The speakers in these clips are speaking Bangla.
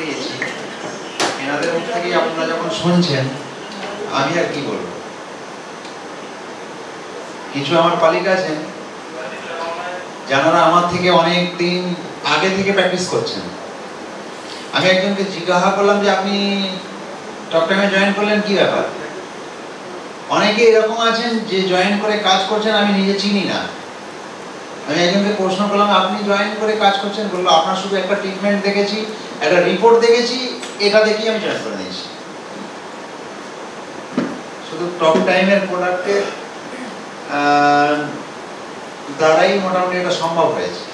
করিয়েছি, এনাদের মুখ থেকে আপনারা যখন শুনছেন, আমি আর কি বলবো। কিছু আমার কলিগ আছেন যারা আমার থেকে অনেক দিন আগে থেকে প্র্যাকটিস করছেন। আমি একজনকে জিজ্ঞাসা করলাম যে আপনি টক টাইমে জয়েন করলেন, কি ব্যাপার? অনেকে এরকম আছেন যে জয়েন করে কাজ করছেন আমি নিজে চিনি না। আমি একজনকে প্রশ্ন করলাম আপনি জয়েন করে কাজ করছেন, বললো আপনার শুধু একটা ট্রিটমেন্ট দেখেছি, একটা রিপোর্ট দেখেছি, এটা দেখি আমি জয়েন করে নিয়েছি। শুধু টক টাইমের প্রোডাক্টের দ্বারাই মোটামুটি এটা সম্ভব হয়েছে,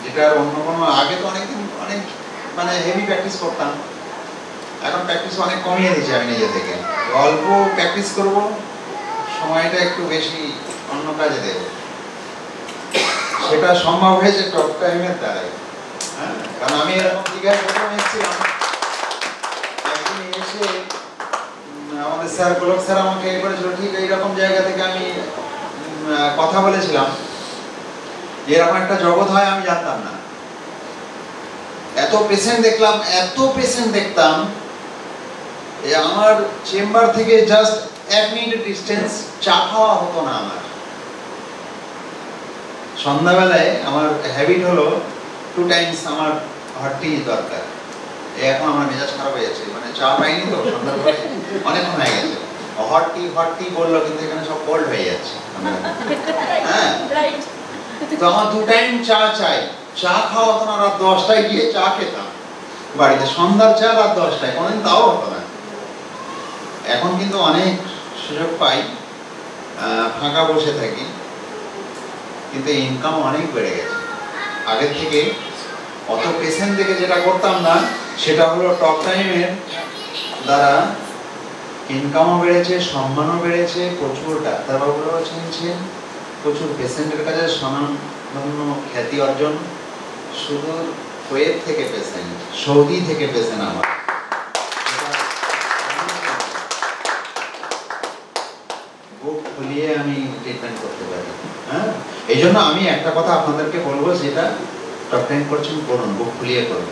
যেটা অন্য কোনো আগে তো অনেকদিন অনেক মানে হেভি প্র্যাকটিস করতাম, এখন প্র্যাকটিস অনেক কমিয়ে দিয়েছি আমি নিজে থেকে। অল্প প্র্যাকটিস করব, সময়টা একটু বেশি অন্য কাজে দেব, সেটা সম্ভব হয়েছে টক টাইমের দ্বারাই। হ্যাঁ, কারণ আমি এরকম জায়গায় প্রথম এসেছিলাম, একদিন এসে আমাদের স্যার গোলক স্যার আমাকে এ করেছিল, ঠিক এইরকম জায়গা থেকে আমি কথা বলেছিলাম, এরকম একটা জগৎ হয় আমি জানতাম না। এত পেশেন্ট দেখলাম, এত পেশেন্ট দেখতাম, আমার চেম্বার থেকে জাস্ট 1 মিনিটের ডিস্টেন্স, চা খাওয়া হতো না আমার। সন্ধ্যাবেলায় আমার হ্যাবিট হলো 2 টাইমস আমার হট টি দরকার। এখন আমার মেজাজ খারাপ হয়ে যাচ্ছে, মানে চা পাইনি তো সন্ধ্যার পরে, অনেকক্ষণ হয়ে গেছে। হট টি বললো, কিন্তু এখানে সব কোল্ড হয়ে যাচ্ছে। হ্যাঁ, তো আমার 2 টাইম চা চাই। চা খাওয়া হতো না, রাত 10টায় গিয়ে চা খেতাম বাড়িতে, সন্ধ্যার চা রাত 10টায়, কোনদিন তাও হতো না। এখন কিন্তু অনেক সুযোগ পাই, ফাঁকা বসে থাকি, কিন্তু ইনকাম অনেক বেড়ে গেছে আগের থেকে। অত পেশেন্ট থেকে যেটা করতাম না, সেটা হলো টক টাইমের দ্বারা ইনকামও বেড়েছে, সম্মানও বেড়েছে, প্রচুর ডাক্তারবাবুরাও চিনছেন, প্রচুর পেশেন্টের কাছে স্বনামধন্য খ্যাতি অর্জন। সুদূর কুয়েত থেকে পেশেন্ট, সৌদি থেকে পেশেন্ট আমার, বুক খুলিয়ে আমি ট্রিটমেন্ট করতে পারি। হ্যাঁ, এই জন্য আমি একটা কথা আপনাদেরকে বলবো, যেটা টক টাইম করছেন করুন, বুক খুলিয়ে করুন।